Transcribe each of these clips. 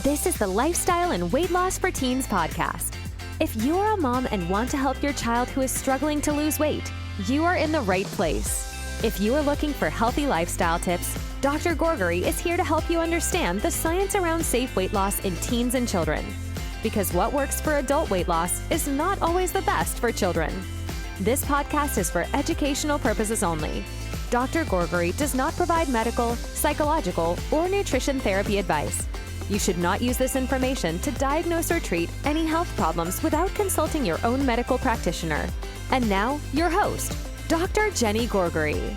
This is the Lifestyle and Weight Loss for Teens podcast. If you're a mom and want to help your child who is struggling to lose weight, you are in the right place. If you are looking for healthy lifestyle tips, Dr. Gorgery is here to help you understand the science around safe weight loss in teens and children. Because what works for adult weight loss is not always the best for children. This podcast is for educational purposes only. Dr. Gorgery does not provide medical, psychological, or nutrition therapy advice. You should not use this information to diagnose or treat any health problems without consulting your own medical practitioner. And now, your host, Dr. Jenny Gorgery.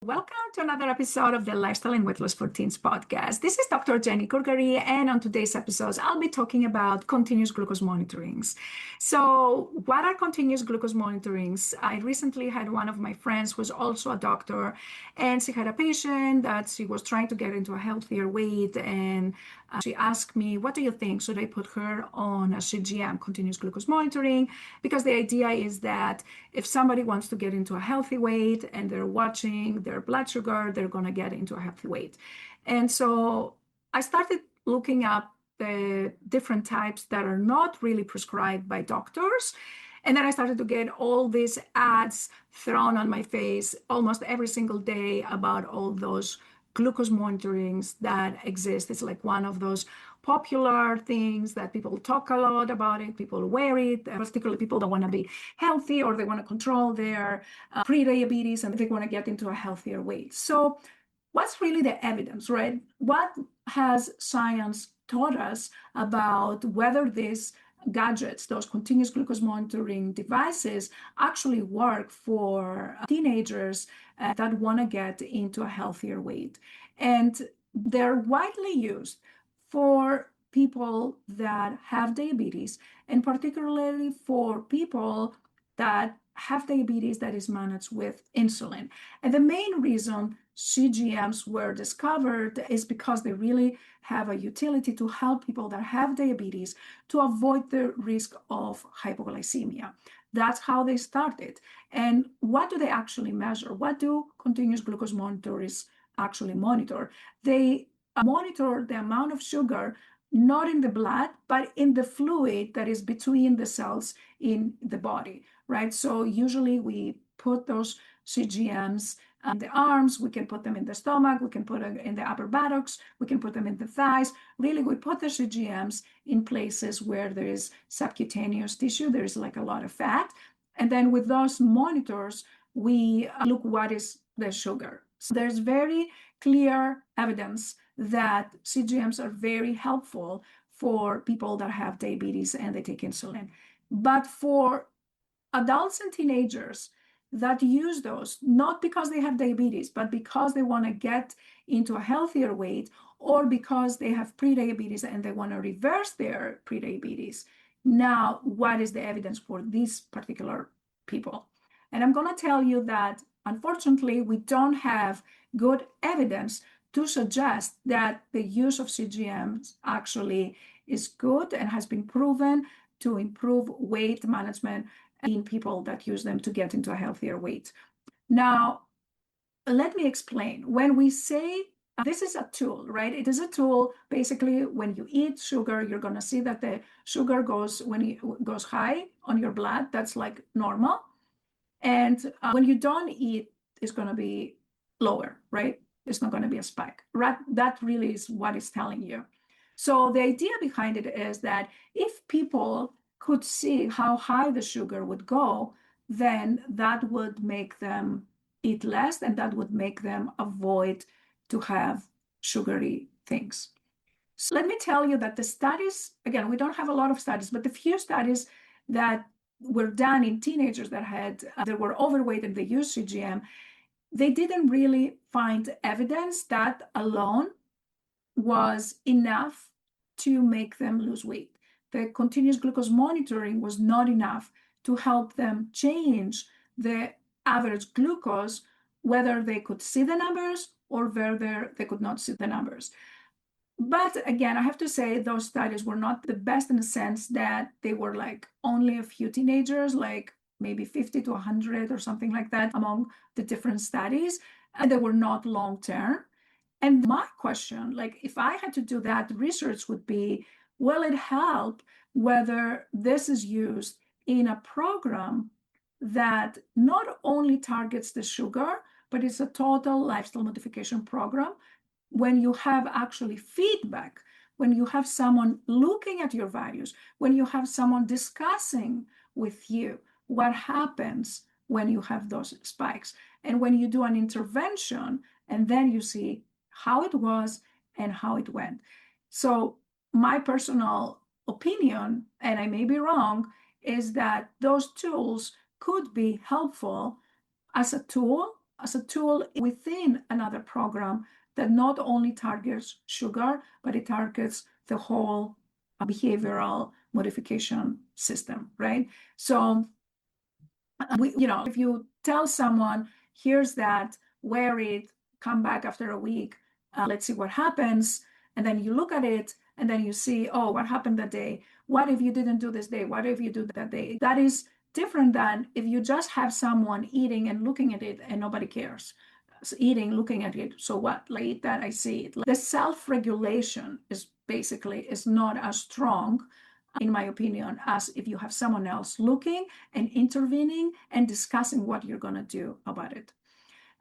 Welcome to another episode of the Lifestyle and Weight Loss for Teens podcast. This is Dr. Jenny Gorgery, and on today's episodes, I'll be talking about continuous glucose monitorings. So what are continuous glucose monitorings? I recently had one of my friends who was also a doctor, and she had a patient that she was trying to get into a healthier weight, and she asked me, what do you think? Should I put her on a CGM, continuous glucose monitoring? Because the idea is that if somebody wants to get into a healthy weight and they're watching their blood sugar, they're going to get into a healthy weight. And so I started looking up the different types that are not really prescribed by doctors. And then I started to get all these ads thrown on my face almost every single day about all those glucose monitorings that exist. It's like one of those popular things that people talk a lot about it. People wear it, particularly people that want to be healthy or they want to control their prediabetes and they want to get into a healthier weight. So what's really the evidence, right? What has science taught us about whether these gadgets, those continuous glucose monitoring devices, actually work for teenagers that want to get into a healthier weight? And they're widely used for people that have diabetes, and particularly for people that have diabetes that is managed with insulin. And the main reason CGMs were discovered is because they really have a utility to help people that have diabetes to avoid the risk of hypoglycemia. That's how they started. And what do they actually measure? What do continuous glucose monitors actually monitor? They monitor the amount of sugar, not in the blood, but in the fluid that is between the cells in the body, right? So usually we put those CGMs on the arms, we can put them in the stomach, we can put them in the upper buttocks, we can put them in the thighs. Really, we put the CGMs in places where there is subcutaneous tissue, there is like a lot of fat. And then with those monitors, we look what is the sugar. So there's very clear evidence that CGMs are very helpful for people that have diabetes and they take insulin. But for adults and teenagers that use those, not because they have diabetes, but because they want to get into a healthier weight, or because they have prediabetes and they want to reverse their prediabetes. Now, what is the evidence for these particular people? And I'm going to tell you that, unfortunately, we don't have good evidence to suggest that the use of CGMs actually is good and has been proven to improve weight management in people that use them to get into a healthier weight. Now, let me explain. When we say this is a tool, right? It is a tool. Basically, when you eat sugar, you're going to see that the sugar goes, when it goes high on your blood, that's like normal. And when you don't eat, it's going to be lower, right? It's not going to be a spike. Right? That really is what it's telling you. So the idea behind it is that if people could see how high the sugar would go, then that would make them eat less, and that would make them avoid to have sugary things. So let me tell you that the studies, again, we don't have a lot of studies, but the few studies that were done in teenagers that were overweight and they used CGM, they didn't really find evidence that alone was enough to make them lose weight. The continuous glucose monitoring was not enough to help them change the average glucose, whether they could see the numbers or whether they could not see the numbers. But again, I have to say those studies were not the best in the sense that they were like only a few teenagers, like maybe 50 to 100 or something like that among the different studies, and they were not long-term. And my question, like if I had to do that research would be, will it help whether this is used in a program that not only targets the sugar, but it's a total lifestyle modification program? When you have actually feedback, when you have someone looking at your values, when you have someone discussing with you what happens when you have those spikes, and when you do an intervention, and then you see how it was and how it went. So my personal opinion, and I may be wrong, is that those tools could be helpful as a tool within another program that not only targets sugar, but it targets the whole behavioral modification system, right? So if you tell someone, here's that, wear it, come back after a week, let's see what happens, and then you look at it, and then you see, oh, what happened that day? What if you didn't do this day? What if you do that day? That is different than if you just have someone eating and looking at it and nobody cares. So eating, looking at it, so what? Like eat that, I see it. The self-regulation is not as strong, in my opinion, as if you have someone else looking and intervening and discussing what you're going to do about it.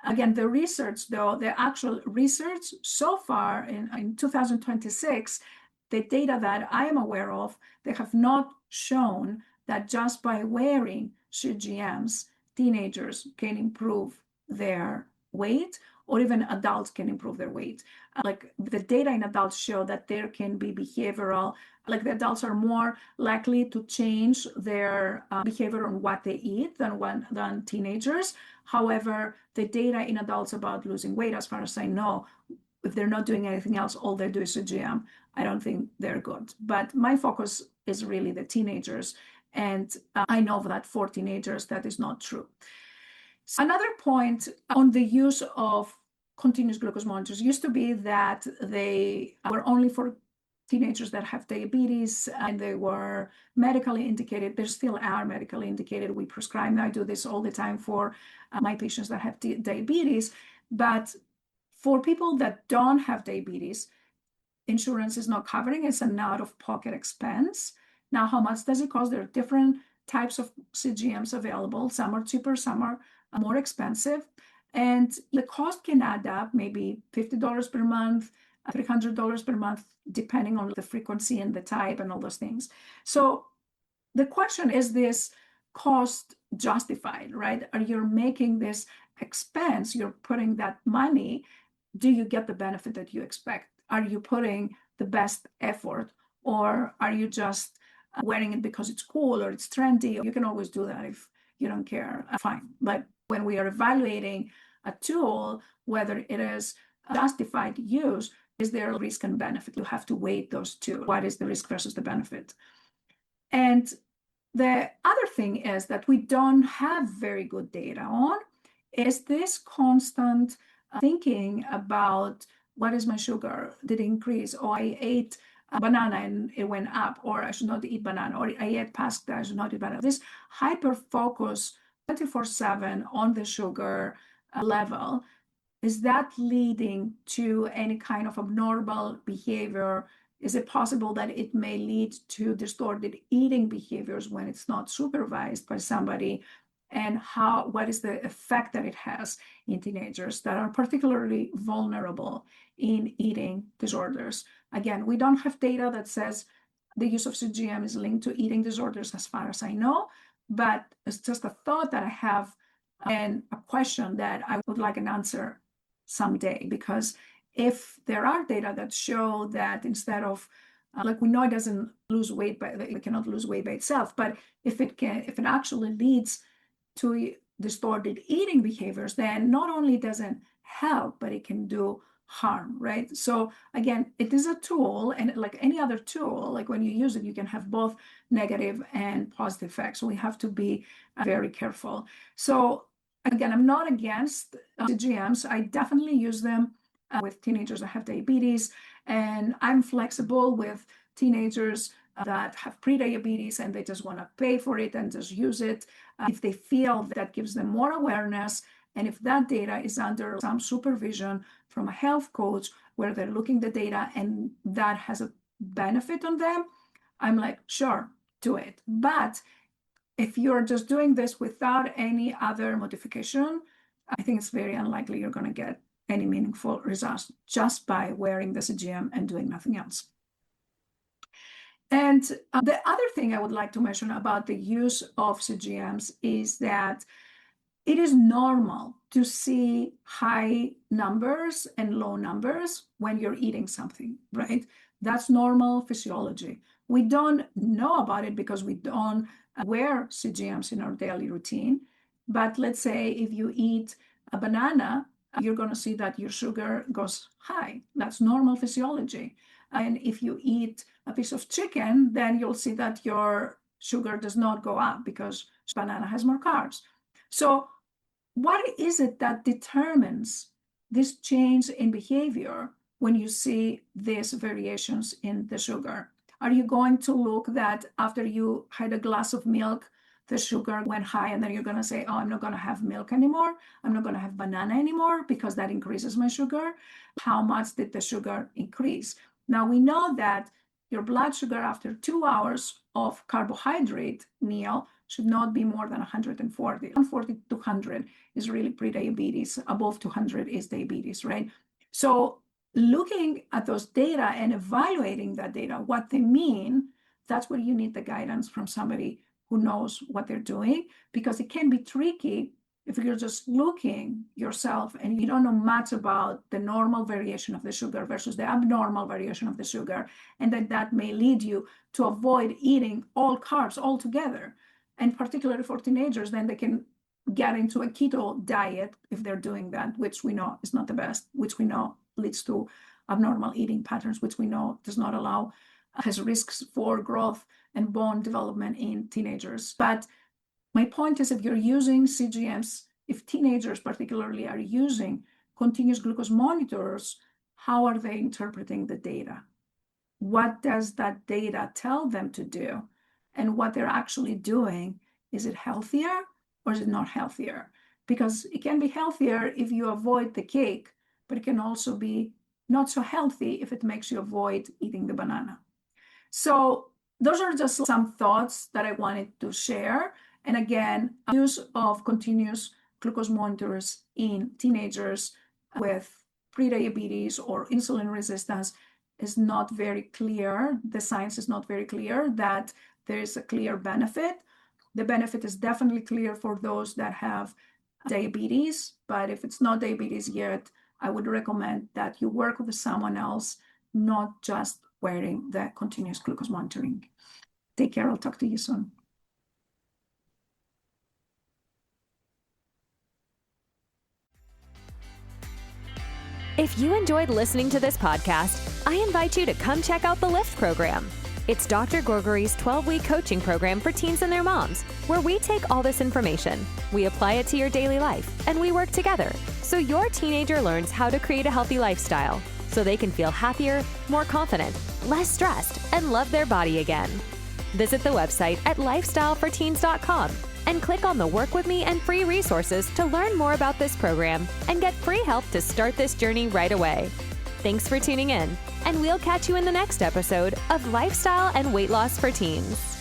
Again, the research, though, the actual research so far in 2026, the data that I am aware of, they have not shown that just by wearing CGMs, teenagers can improve their weight, or even adults can improve their weight. Like the data in adults show that there can be behavioral, like the adults are more likely to change their behavior on what they eat than teenagers. However, the data in adults about losing weight, as far as I know, if they're not doing anything else, all they do is CGM, I don't think they're good. But my focus is really the teenagers. And I know that for teenagers, that is not true. So another point on the use of continuous glucose monitors used to be that they were only for teenagers that have diabetes, and they were medically indicated. They still are medically indicated. We prescribe, I do this all the time for my patients that have diabetes. But for people that don't have diabetes, insurance is not covering. It's an out-of-pocket expense. Now, how much does it cost? There are different types of CGMs available. Some are cheaper, some are more expensive. And the cost can add up, maybe $50 per month, $300 per month, depending on the frequency and the type and all those things. So the question is, this cost justified, right? Are you making this expense, you're putting that money, do you get the benefit that you expect? Are you putting the best effort, or are you just wearing it because it's cool or it's trendy? You can always do that if you don't care, fine. But when we are evaluating a tool, whether it is justified use, is there a risk and benefit? You have to weigh those two. What is the risk versus the benefit? And the other thing is that we don't have very good data on is this constant thinking about, what is my sugar? Did it increase? Oh, I ate a banana and it went up, or I should not eat banana, or I ate pasta, I should not eat banana. This hyper focus 24/7 on the sugar level, is that leading to any kind of abnormal behavior? Is it possible that it may lead to distorted eating behaviors when it's not supervised by somebody? And what is the effect that it has in teenagers that are particularly vulnerable in eating disorders? Again, we don't have data that says the use of CGM is linked to eating disorders as far as I know, but it's just a thought that I have and a question that I would like an answer someday. Because if there are data that show that instead of, like we know it doesn't lose weight, but it cannot lose weight by itself, but if it actually leads to distorted eating behaviors, then not only doesn't help, but it can do harm, right? So again, it is a tool, and like any other tool, like when you use it, you can have both negative and positive effects. So we have to be very careful. So again, I'm not against CGMs. I definitely use them with teenagers that have diabetes, and I'm flexible with teenagers that have prediabetes and they just want to pay for it and just use it if they feel that gives them more awareness. And if that data is under some supervision from a health coach where they're looking at the data and that has a benefit on them, I'm like, sure, do it. But if you're just doing this without any other modification, I think it's very unlikely you're going to get any meaningful results just by wearing the CGM and doing nothing else. And the other thing I would like to mention about the use of CGMs is that it is normal to see high numbers and low numbers when you're eating something, right? That's normal physiology. We don't know about it because we don't wear CGMs in our daily routine. But let's say if you eat a banana, you're going to see that your sugar goes high. That's normal physiology. And if you eat a piece of chicken, then you'll see that your sugar does not go up because banana has more carbs. So what is it that determines this change in behavior when you see these variations in the sugar? Are you going to look that after you had a glass of milk, the sugar went high, and then you're going to say, oh, I'm not going to have milk anymore. I'm not going to have banana anymore because that increases my sugar. How much did the sugar increase? Now, we know that your blood sugar after 2 hours of carbohydrate meal should not be more than 140. 140 to 200 is really prediabetes. Above 200 is diabetes, right? So looking at those data and evaluating that data, what they mean, that's where you need the guidance from somebody who knows what they're doing, because it can be tricky if you're just looking yourself and you don't know much about the normal variation of the sugar versus the abnormal variation of the sugar, and that may lead you to avoid eating all carbs altogether. And particularly for teenagers, then they can get into a keto diet if they're doing that, which we know is not the best, which we know leads to abnormal eating patterns, which we know does not allow, has risks for growth and bone development in teenagers. But my point is, if you're using CGMs, if teenagers particularly are using continuous glucose monitors, how are they interpreting the data? What does that data tell them to do? And what they're actually doing, is it healthier or is it not healthier? Because it can be healthier if you avoid the cake, but it can also be not so healthy if it makes you avoid eating the banana. So those are just some thoughts that I wanted to share. And again, use of continuous glucose monitors in teenagers with prediabetes or insulin resistance is not very clear. The science is not very clear that there is a clear benefit. The benefit is definitely clear for those that have diabetes, but if it's not diabetes yet, I would recommend that you work with someone else, not just wearing the continuous glucose monitoring. Take care. I'll talk to you soon. If you enjoyed listening to this podcast, I invite you to come check out the LIFT program. It's Dr. Gorgory's 12-week coaching program for teens and their moms, where we take all this information, we apply it to your daily life, and we work together so your teenager learns how to create a healthy lifestyle so they can feel happier, more confident, less stressed, and love their body again. Visit the website at lifestyleforteens.com and click on the Work With Me and free resources to learn more about this program and get free help to start this journey right away. Thanks for tuning in, and we'll catch you in the next episode of Lifestyle and Weight Loss for Teens.